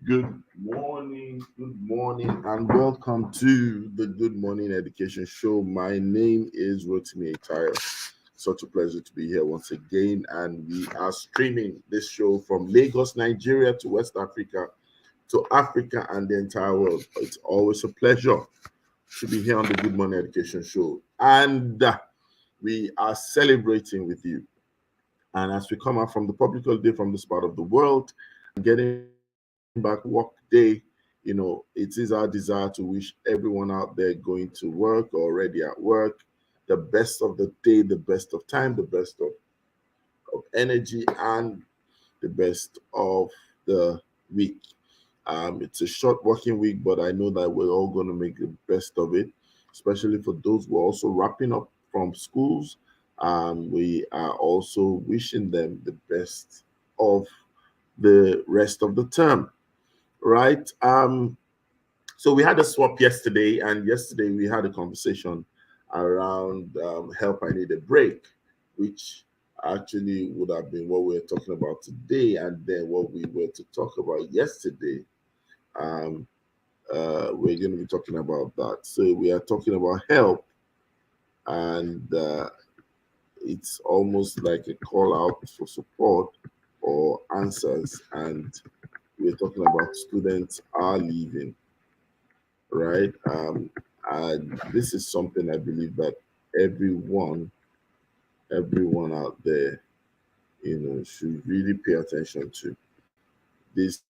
Good morning, and welcome to the Good Morning Education Show. My name is Rotimi Attire. Such a pleasure to be here once again, and we are streaming this show from Lagos, Nigeria, to West Africa, to Africa, and the entire world. It's always a pleasure to be here on the Good Morning Education Show, and we are celebrating with you. And as we come out from the public holiday from this part of the world, getting back to work day, it is our desire to wish everyone out there going to work or already at work the best of the day, the best of time, the best of energy, and the best of the week. It's a short working week, but I know that we're all going to make the best of it, especially for those who are also wrapping up from schools. We are also wishing them the best of the rest of the term, right? So we had a swap yesterday, and yesterday we had a conversation around help. I need a break, which actually would have been what we are talking about today, and then what we were to talk about yesterday. Um, we're going to be talking about that. So we are talking about help, and it's almost like a call out for support or answers, and we're talking about students are leaving, right? And this is something I believe that everyone, everyone out there, should really pay attention to. This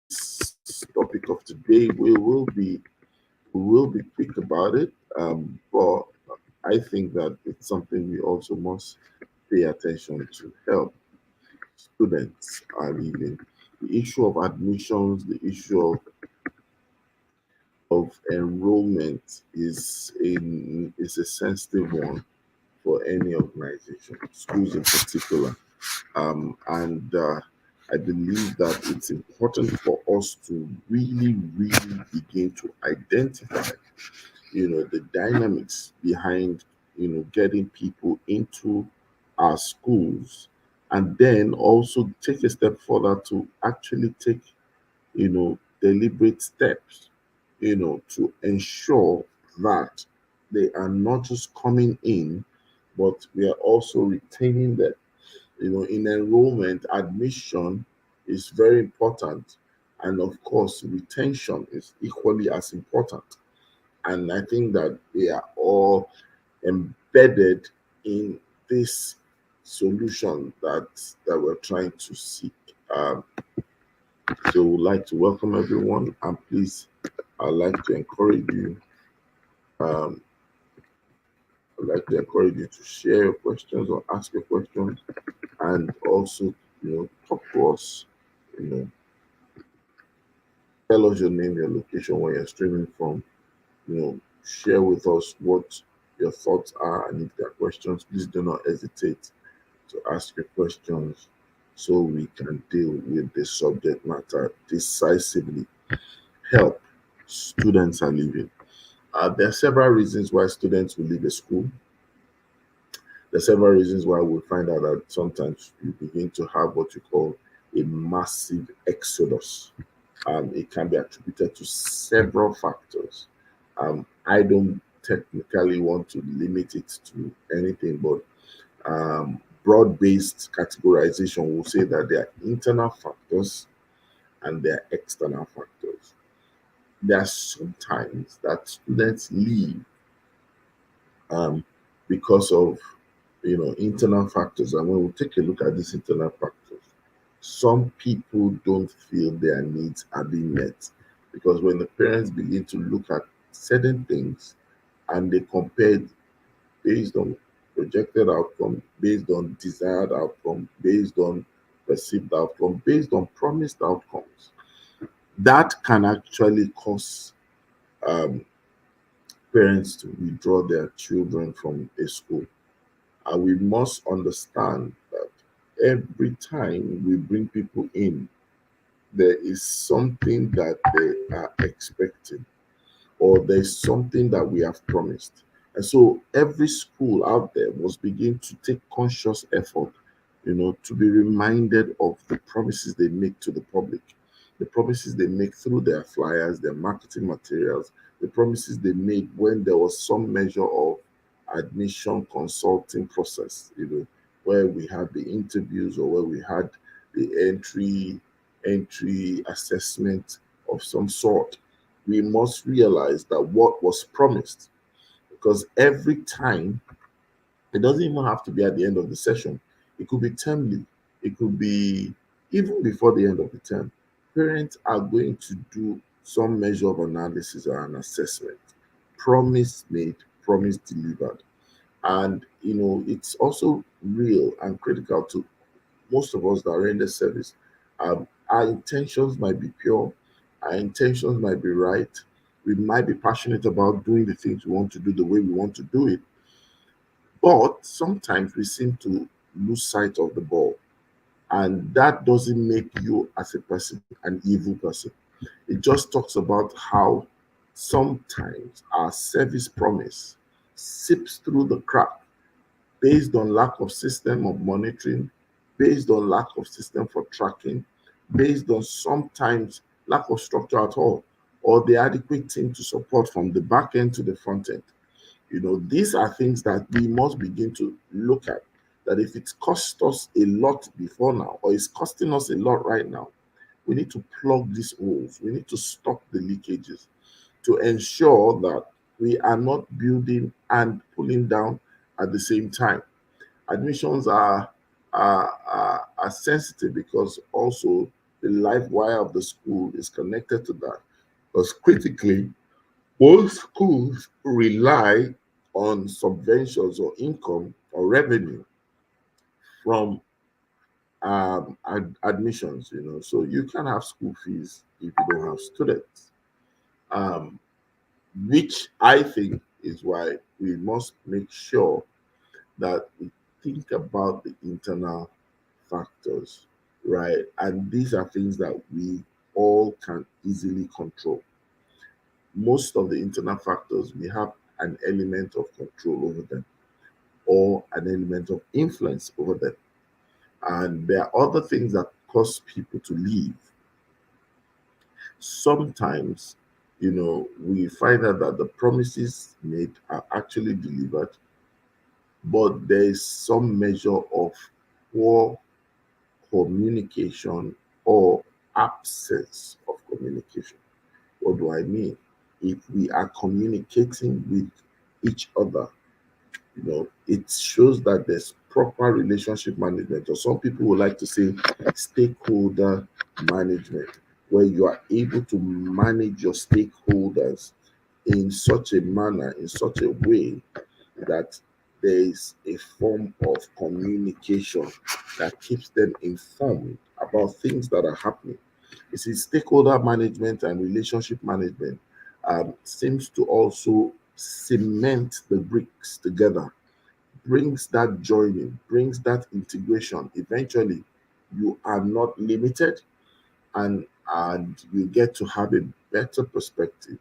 topic of today, we will be quick about it, but I think that it's something we also must pay attention to. Help students are leaving. The issue of admissions, the issue of enrollment is a sensitive one for any organization, schools in particular. And I believe that it's important for us to really, really begin to identify, the dynamics behind, getting people into our schools, and then also take a step further to actually take, deliberate steps, to ensure that they are not just coming in, but we are also retaining them. In enrollment, admission is very important. And of course, retention is equally as important. And I think that they are all embedded in this solution that we're trying to seek. Um, so, we'd like to welcome everyone, and please, I'd like to encourage you. Um, I'd like to encourage you to share your questions or ask your questions, and also, talk to us. You know, tell us your name, your location, where you're streaming from. Share with us what your thoughts are, and if there are questions, please do not hesitate to ask your questions so we can deal with the subject matter decisively. Help students are leaving. There are several reasons why students will leave a school. There are several reasons why we find out that sometimes you begin to have what you call a massive exodus. It can be attributed to several factors. I don't technically want to limit it to anything, but broad-based categorization will say that there are internal factors and there are external factors. There are sometimes that students leave um, because of internal factors, and when we take a look at these internal factors, some people don't feel their needs are being met, because when the parents begin to look at certain things and they compare it based on projected outcome, based on desired outcome, based on perceived outcome, based on promised outcomes, that can actually cause um, parents to withdraw their children from a school. And we must understand that every time we bring people in, there is something that they are expecting, or there's something that we have promised. And so every school out there must begin to take conscious effort, to be reminded of the promises they make to the public. the promises they make through their flyers, their marketing materials, the promises they made when there was some measure of admission consulting process, where we had the interviews or where we had the entry assessment of some sort. We must realize that what was promised, because every time, it doesn't even have to be at the end of the session. It could be termly. It could be even before the end of the term. Parents are going to do some measure of analysis or an assessment. Promise made, promise delivered. And it's also real and critical to most of us that are in the service. Our intentions might be pure, our intentions might be right. We might be passionate about doing the things we want to do the way we want to do it, but sometimes we seem to lose sight of the ball. And that doesn't make you as a person an evil person. It just talks about how sometimes our service promise sips through the crack based on lack of system of monitoring, based on lack of system for tracking, based on sometimes lack of structure at all, or the adequate team to support from the back end to the front end. These are things that we must begin to look at. That if it's cost us a lot before now, or it's costing us a lot right now, we need to plug these holes. We need to stop the leakages to ensure that we are not building and pulling down at the same time. Admissions are sensitive because also the life wire of the school is connected to that. Because critically, most schools rely on subventions or income or revenue from admissions, so you can have school fees if you don't have students, um, which I think is why we must make sure that we think about the internal factors, right? And these are things that we all can easily control. Most of the internal factors, we have an element of control over them or an element of influence over them. And there are other things that cause people to leave. Sometimes, we find out that the promises made are actually delivered, but there is some measure of poor communication or absence of communication. What do I mean? If we are communicating with each other, it shows that there's proper relationship management, or some people would like to say stakeholder management, where you are able to manage your stakeholders in such a manner, in such a way that there is a form of communication that keeps them informed about things that are happening. You see, stakeholder management and relationship management seems to also cement the bricks together, brings that joining, brings that integration. Eventually, you are not limited, and you get to have a better perspective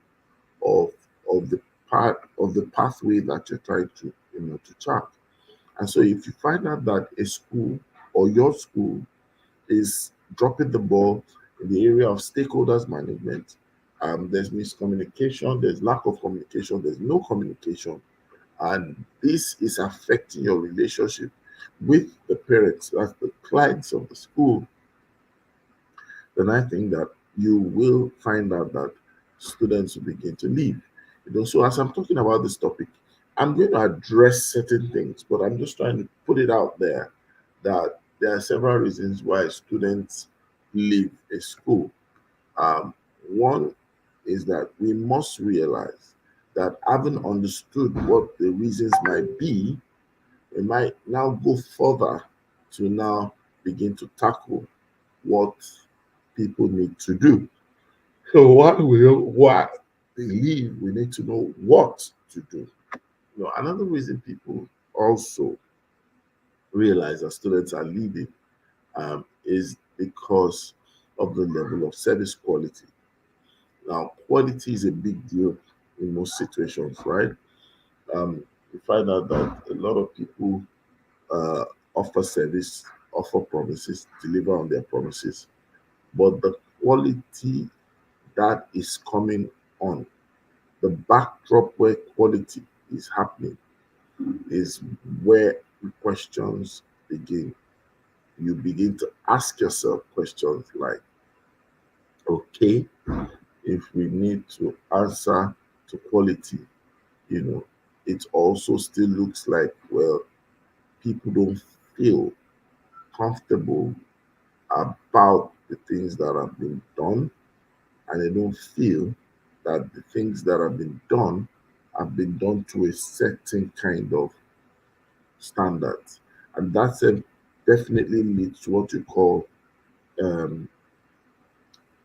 of the part of the pathway that you're trying to to chart. And so if you find out that a school or your school is dropping the ball in the area of stakeholders management, there's miscommunication, there's lack of communication, there's no communication, and this is affecting your relationship with the parents, that's the clients of the school, then I think that you will find out that students will begin to leave. So as I'm talking about this topic, I'm going to address certain things, but I'm just trying to put it out there that there are several reasons why students leave a school. One is that we must realize that having understood what the reasons might be, we might now go further to now begin to tackle what people need to do. So what we what believe we need to know what to do. Another reason people also realize that students are leaving is because of the level of service quality. Now, quality is a big deal in most situations, right? You find out that a lot of people offer service, offer promises, deliver on their promises, but the quality that is coming on, the backdrop where quality is happening, is where the questions begin. You begin to ask yourself questions like, okay, if we need to answer to quality, you know, it also still looks like, well, people don't feel comfortable about the things that have been done, and they don't feel that the things that have been done to a certain kind of standards. And that's a, definitely leads to what you call um,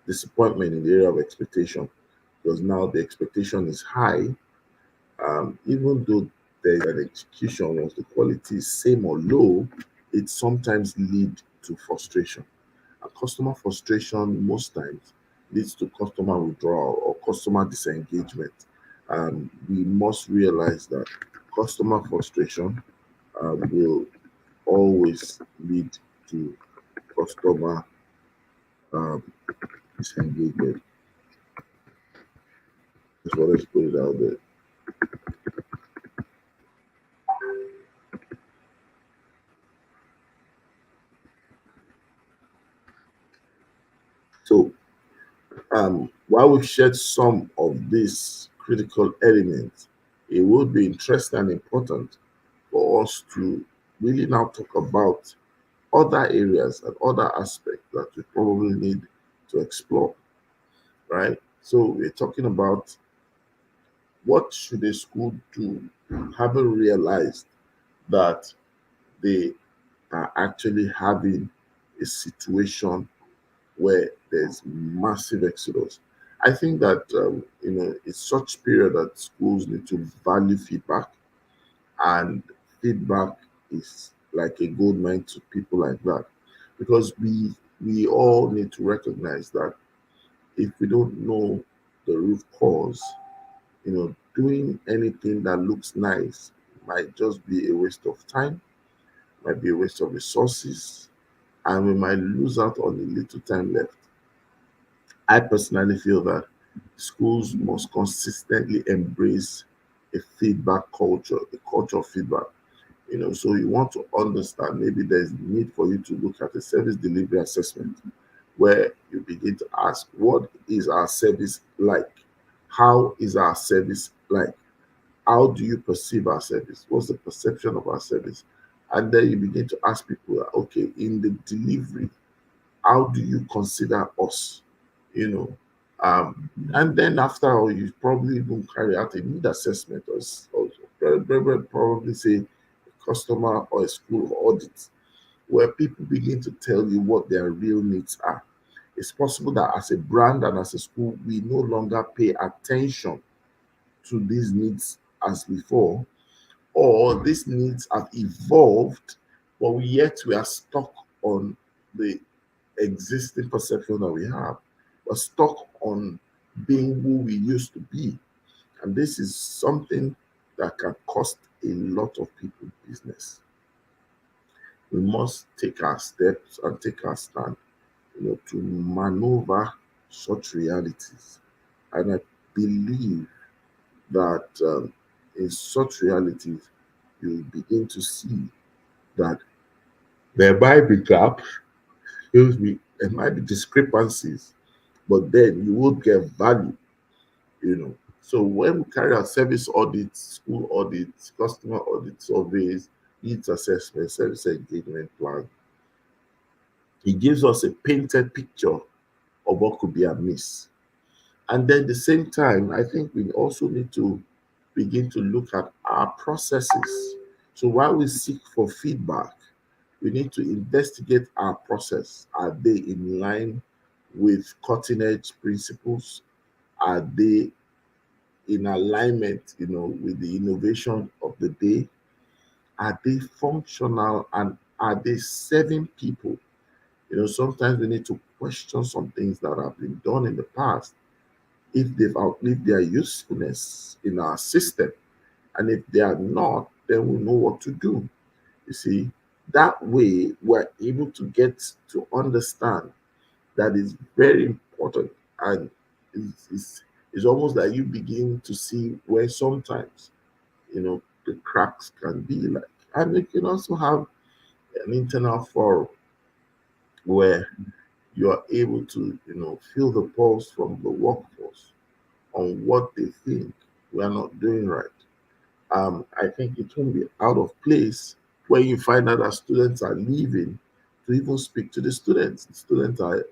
disappointment in the area of expectation, because now the expectation is high, even though there's an execution, once the quality is same or low, it sometimes lead to frustration. And customer frustration most times leads to customer withdrawal or customer disengagement. And we must realize that customer frustration will always lead to customer um, disengagement. So let's put it out there. So while we've shared some of these critical elements, it would be interesting and important for us to really now talk about other areas and other aspects that we probably need to explore, right? So we're talking about what should a school do, having realized that they are actually having a situation where there's massive exodus. I think that it's such period that schools need to value feedback, and feedback is like a gold mine to people like that, because we all need to recognize that if we don't know the root cause, doing anything that looks nice might just be a waste of time, might be a waste of resources, and we might lose out on the little time left. I personally feel that schools must consistently embrace a feedback culture, a culture of feedback. So you want to understand, maybe there's need for you to look at a service delivery assessment where you begin to ask, what is our service like? How is our service like? How do you perceive our service? What's the perception of our service? And then you begin to ask people, okay, in the delivery, how do you consider us? You know, and then after all, you probably even carry out a need assessment, or probably say a customer or a school audit, where people begin to tell you what their real needs are. It's possible that as a brand and as a school, we no longer pay attention to these needs as before, or these needs have evolved, but yet we are stuck on the existing perception that we have. We're stuck on being who we used to be. And this is something that can cost a lot of people business. We must take our steps and take our stand, to maneuver such realities. And I believe that in such realities, you begin to see that there might be gaps, excuse me, there might be discrepancies, but then you will get value, you know. So when we carry out service audits, school audits, customer audit surveys, needs assessment, service engagement plan, it gives us a painted picture of what could be amiss. And then at the same time, I think we also need to begin to look at our processes. So while we seek for feedback, we need to investigate our process. Are they in line with cutting edge principles? Are they in alignment, with the innovation of the day? Are they functional, and are they serving people? Sometimes we need to question some things that have been done in the past, if they've outlived their usefulness in our system. And if they are not, then we know what to do. You see, that way we're able to get to understand that it's very important. And it's, it's, it's almost like you begin to see where sometimes, the cracks can be like. And you can also have an internal forum where you are able to, feel the pulse from the workforce on what they think we are not doing right. I think it won't be out of place when you find out that students are leaving to even speak to the students. The students are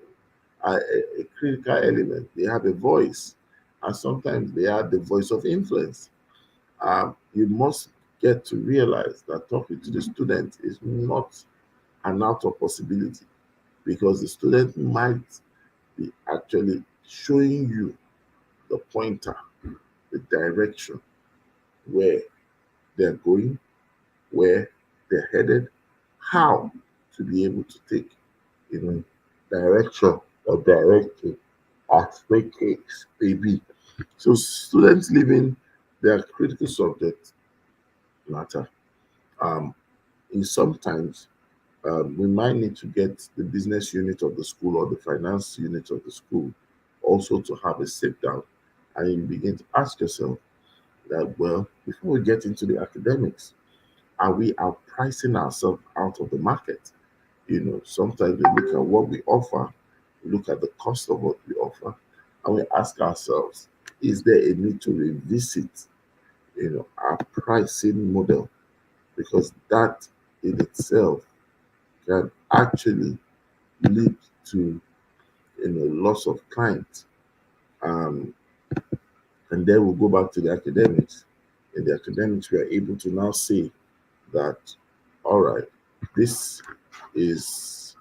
a critical element. They have a voice, and sometimes they are the voice of influence. You must get to realize that talking to the student is not an out of possibility, because the student might be actually showing you the pointer, the direction where they're going, where they're headed, how to be able to take, you know, direction or directive as the case may be. So students living their critical subject matter. Um, in sometimes we might need to get the business unit of the school or the finance unit of the school also to have a sit down, and you begin to ask yourself that, well, before we get into the academics, are we outpricing ourselves out of the market? Sometimes we look at what we offer, we look at the cost of what we offer, and we ask ourselves, is there a need to revisit, our pricing model? Because that in itself can actually lead to, loss of clients. Um, and then we'll go back to the academics. In the academics, we are able to now say that, all right, this is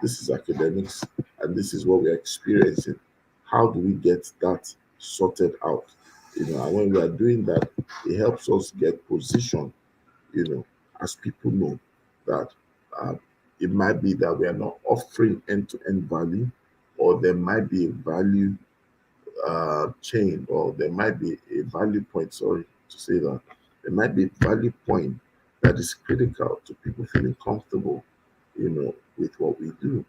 this is academics, and this is what we're experiencing. How do we get that sorted out? And when we are doing that, it helps us get positioned, you know, as people know that uh, it might be that we are not offering end-to-end value, or there might be a value chain, or there might be a value point, sorry to say that, there might be a value point that is critical to people feeling comfortable, with what we do.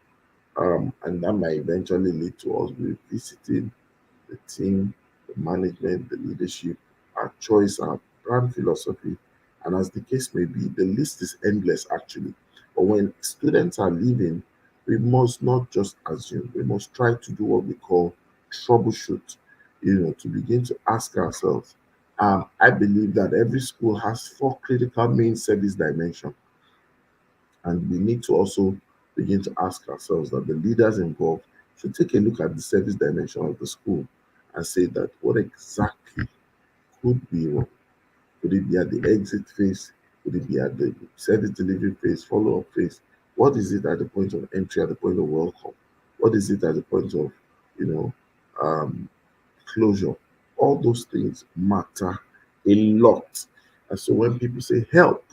And that might eventually lead to us revisiting the team, the management, the leadership, our choice, our brand philosophy, and as the case may be, the list is endless actually. But when students are leaving, we must not just assume, we must try to do what we call troubleshoot, to begin to ask ourselves. I believe that every school has four critical main service dimensions, and we need to also begin to ask ourselves that the leaders involved should take a look at the service dimension of the school and say that what exactly could be wrong. Could it be at the exit phase? Could it be at the service delivery phase, follow up phase? What is it at the point of entry, at the point of welcome? What is it at the point of, you know, um, closure? All those things matter a lot. And so when people say help,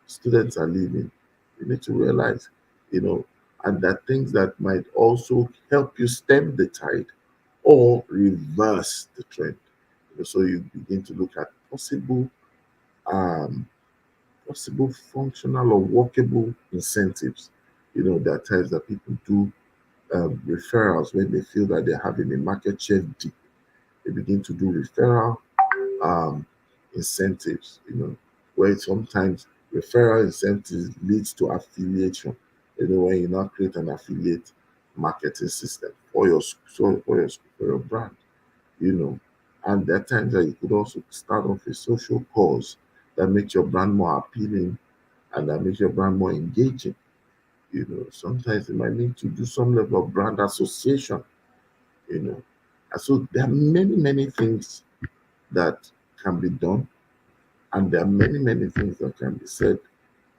students are leaving, you need to realize, you know, and that things that might also help you stem the tide or reverse the trend. So you begin to look at um, possible functional or workable incentives. There are times that people do referrals when they feel that they're having a market share dip. They begin to do referral um, incentives, where sometimes referral incentives leads to affiliation. When you now create an affiliate marketing system for your for your brand, you know. And there are times that you could also start off a social cause that makes your brand more appealing and that makes your brand more engaging. Sometimes you might need to do some level of brand association, you know. And so there are many, many things that can be done, and there are many, many things that can be said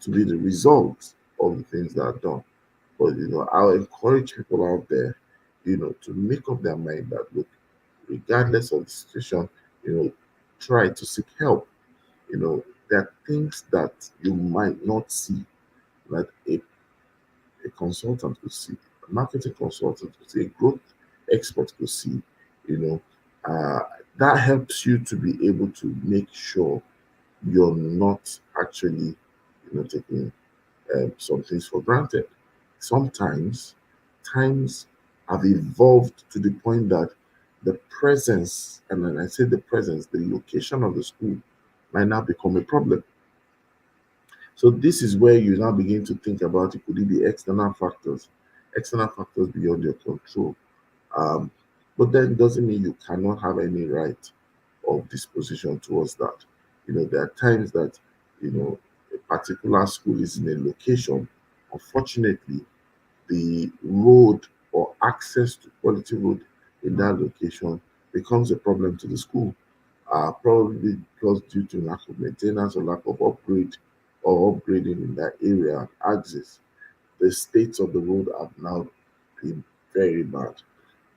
to be the result of the things that are done. But I'll encourage people out there, to make up their mind that, look, regardless of the situation, try to seek help. There are things that you might not see, that a consultant could see, a marketing consultant could see, a growth expert could see, you know. Uh, that helps you to be able to make sure you're not actually, taking some things for granted. Sometimes times have evolved to the point that the presence, and when I say the presence, the location of the school might now become a problem. So this is where you now begin to think about, it could it be external factors beyond your control. Um, but then it doesn't mean you cannot have any right of disposition towards that. There are times that, a particular school is in a location. Unfortunately, the road or access to quality road in that location becomes a problem to the school, probably because due to lack of maintenance or lack of upgrading in that area and access. The states of the road have now been very bad.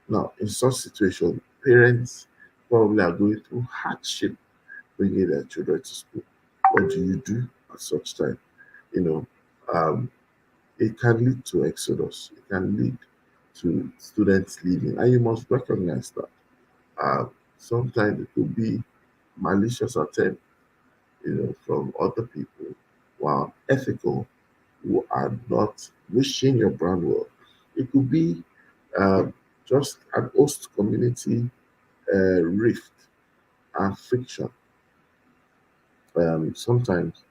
Now, in such situation, parents probably are going through hardship bringing their children to school. What do you do at such time? You know, um, it can lead to exodus. It can lead to students leaving, and you must recognize that. Sometimes it could be malicious attempt, from other people while ethical, who are not wishing your brand well. It could be um, just an host community rift and friction. Sometimes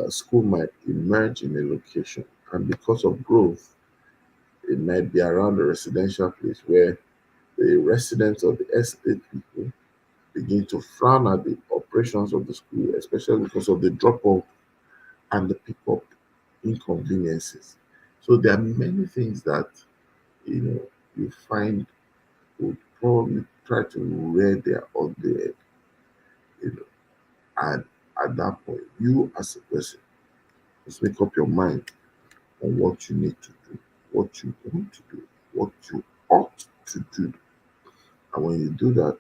school might emerge in a location, and because of growth, it might be around a residential place where the residents of the estate people begin to frown at the operations of the school, especially because of the drop off and the pick up inconveniences. So there are many things that you know you find would probably try to rear their ugly head, you know, and at that point, you as a person must make up your mind on what you need to do, what you want to do, what you ought to do. And when you do that,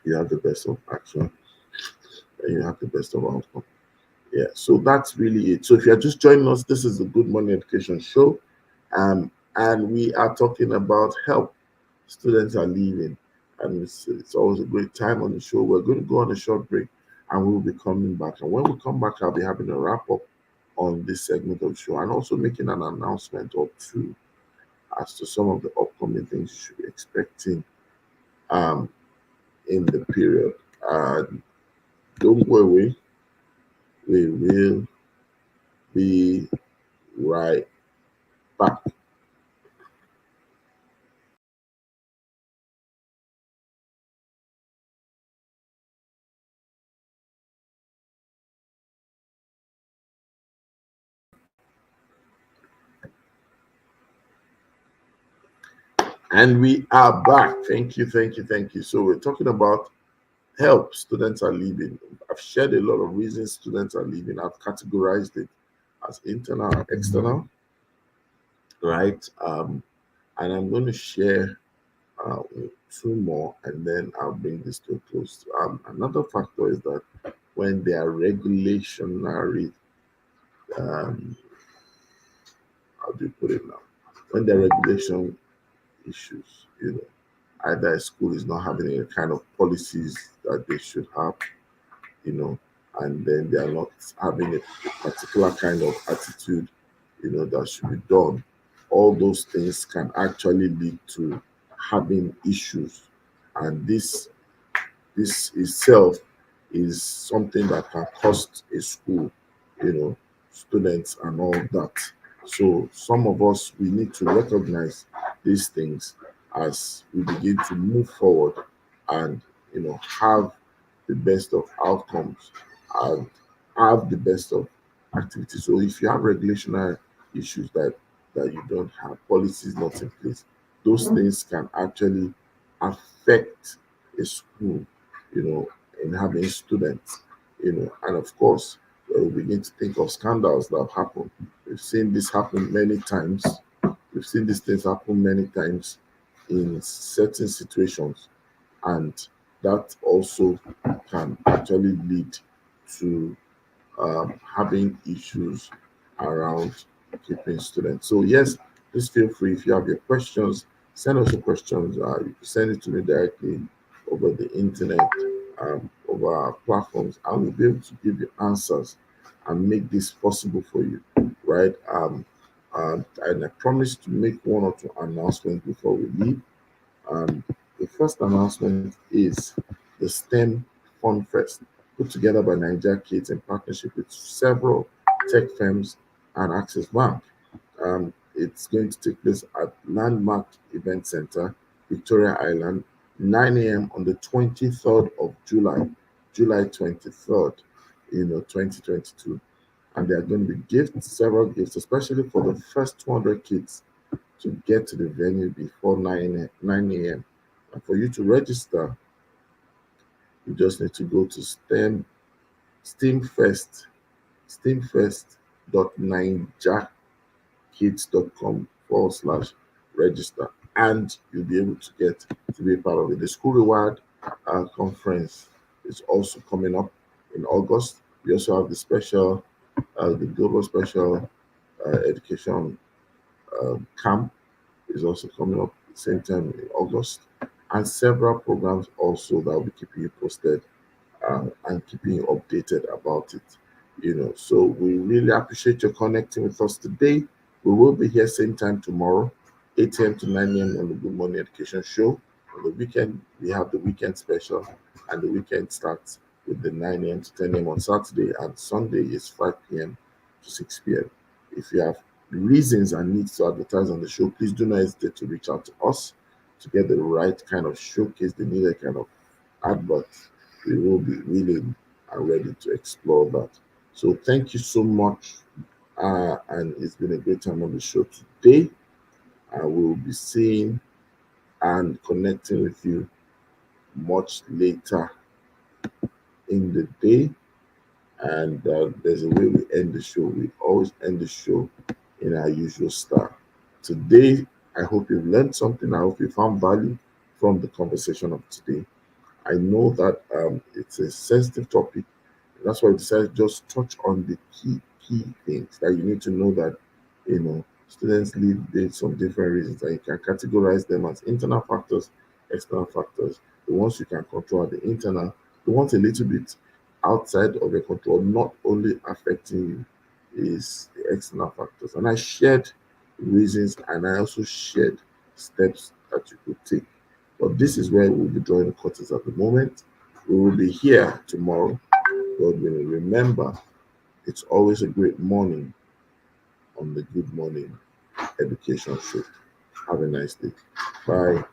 you have the best of action and you have the best of outcome. Yeah, so that's really it. So if you're just joining us, this is the Good Morning Education Show. And we are talking about help students are leaving. And it's always a great time on the show. We're going to go on a short break and we'll be coming back. And when we come back, I'll be having a wrap up on this segment of the show and also making an announcement or two as to some of the upcoming things you should be expecting um, in the period. Don't go away. We will be right back. And we are back. Thank you, thank you, thank you. So we're talking about help students are leaving. I've shared a lot of reasons students are leaving. I've categorized it as internal and external, right? And I'm going to share uh, two more, and then I'll bring this to a close. Another factor is that when there are regulationary, um, how do you put it now? When there are regulation issues, either a school is not having any kind of policies that they should have, you know, and then they are not having a particular kind of attitude, that should be done. All those things can actually lead to having issues, and this itself is something that can cost a school, students and all that. So some of us we need to recognize these things as we begin to move forward and have the best of outcomes and have the best of activities. So if you have regulational issues that you don't have policies not in place, those things can actually affect a school, in having students, and of course, we begin to think of scandals that have happened. We've seen this happen many times. We've seen these things happen many times in certain situations, and that also can actually lead to having issues around keeping students. So yes, please feel free if you have your questions, send us your questions. You can send it to me directly over the internet, over our platforms, and we'll be able to give you answers and make this possible for you, right? And I promised to make one or two announcements before we leave. And the first announcement is the STEM Fun Fest, put together by Nigeria Kids in partnership with several tech firms and Access Bank. It's going to take place at Landmark Event Center, Victoria Island, 9 a.m. on the 23rd of July, July 23rd, 2022. And there are going to be gifts, several gifts, especially for the first 200 kids to get to the venue before 9 a.m. And for you to register, you just need to go to STEAMfest, steamfest.nigerkids.com/register, and you'll be able to get to be a part of it. The School Reward conference is also coming up in August. We also have the Global Special Education Camp is also coming up at the same time in August, and several programs also that will be keeping you posted and keeping you updated about it. So we really appreciate your connecting with us today. We will be here same time tomorrow, 8 a.m. to 9 a.m. on the Good Morning Education Show. On the weekend, we have the weekend special, and the weekend starts with the 9 a.m. to 10 a.m. on Saturday, and Sunday is 5 p.m. to 6 p.m. If you have reasons and needs to advertise on the show, please do not hesitate to reach out to us to get the right kind of showcase, the needed kind of advert. We will be willing and ready to explore that. So thank you so much. And it's been a great time on the show today. I will be seeing and connecting with you much later in the day. And there's a way we end the show. We always end the show in our usual style. Today, I hope you've learned something. I hope you found value from the conversation of today. I know that it's a sensitive topic. That's why I decided to just touch on the key things that you need to know, that students live based on different reasons, and you can categorize them as internal factors, external factors. The ones you can control are the internal. The ones a little bit outside of your control, not only affecting you, is the external factors. And I shared reasons, and I also shared steps that you could take. But this is where we'll be drawing the curtains at the moment. We will be here tomorrow. God willing. Remember, it's always a great morning on the Good Morning Education Show. Have a nice day. Bye.